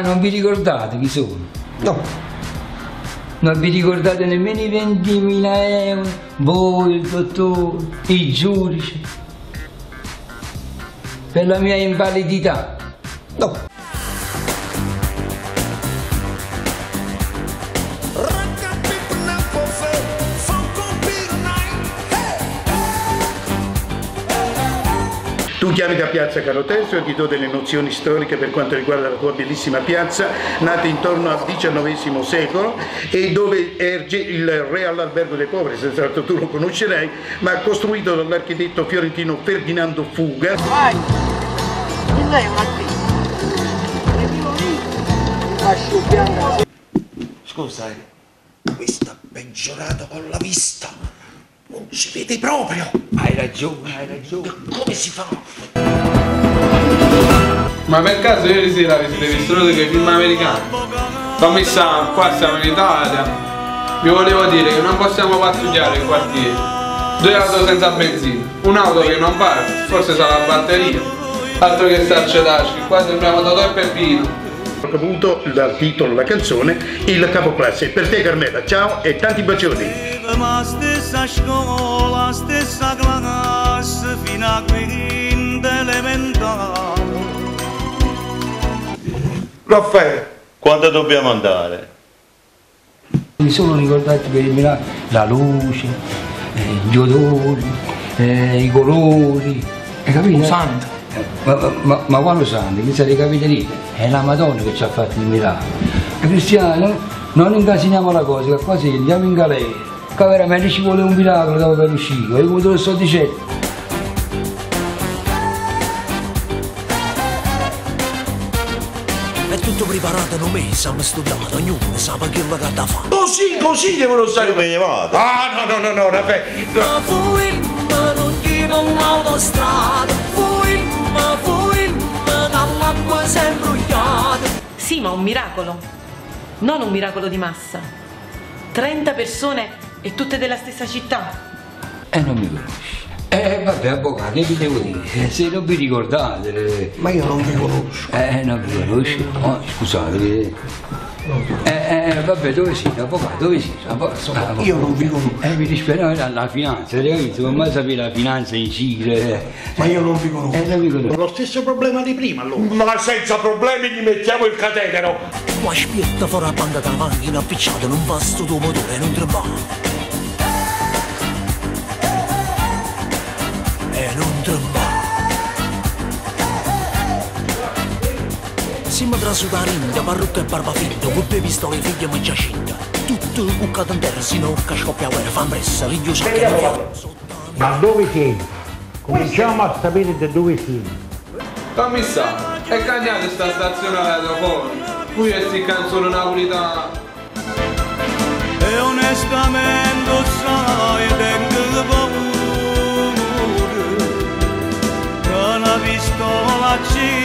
non vi ricordate chi sono? No. Non vi ricordate nemmeno i 20.000 euro? Voi, il dottore, i giudici? Per la mia invalidità? No. Tu chiami da Piazza Carlo Terzo e ti do delle nozioni storiche per quanto riguarda la tua bellissima piazza, nata intorno al XIX secolo e dove erge il Real Albergo dei Poveri, senz'altro tu lo conoscerai, ma costruito dall'architetto fiorentino Ferdinando Fuga. Vai! E lei è un artista. E vivo lì. Lascio bianca. Scusa, questo è peggiorato con la vista. Non si vede proprio. Hai ragione, hai ragione. Come si fa? Ma per caso ieri sera vi siete visti uno dei film americani? Fammi sta, qua siamo in Italia. Vi volevo dire che non possiamo pattugliare il quartiere. 2 auto senza benzina, un'auto che non parte, forse sarà la batteria. Altro che starci taschi, qua sembriamo Totò e Peppino. Ho avuto dal titolo della canzone il capoclasse. Per te Carmela, ciao e tanti bacioni. La stessa scuola, stessa classe fino a quinta elementare. Raffaele, quando dobbiamo andare? Mi sono ricordato per il Milano la luce, gli odori, i colori, hai capito? Un santo. Ma quando santo? Che siete capite lì? È la Madonna che ci ha fatto il miracolo. E Cristiano, non incasiniamo la cosa, che quasi andiamo in galera. Che veramente ci vuole un miracolo dopo per uscire, e come te lo sto dicendo. È tutto preparato, non mi siamo studiato, ognuno sa che la carta fa. Così devono stare preparato. Ah no, Raffaele. Non chiamo un'autostrada, dall'acqua si è imbrugliata. Sì, ma un miracolo, non un miracolo di massa. 30 persone e tutte della stessa città. Non mi conosci. Vabbè, avvocato, che vi devo dire? Se non vi ricordate. Ma io non vi conosco. Non vi conosci? Oh, scusate. Vabbè, dove siete, avvocato? Dove siete? Io non vi conosco. Mi dispiace, la finanza, hai capito? Non mai sapere la finanza in Cile. Ma io non vi conosco. Non vi conosco. Lo stesso problema di prima allora. Ma senza problemi gli mettiamo il catenero. Qua spietta fuori la banda della macchina appicciata in un vasto tuo motore non trembava. Non trembava. Siamo trasudati in parrucca e barba finta, con 2 pistole figlie e Giacinta. Tutto bucato in terra, sino che scoppia guerra, fa pressa, richiuso che non fa. Da dove siete? Cominciamo a sapere da dove siete. Fammi sta, è cambiata sta stazione all'aeroporto. Qui è sti canzone napolitana. E onestamente sai, tengo paura che una pistola ci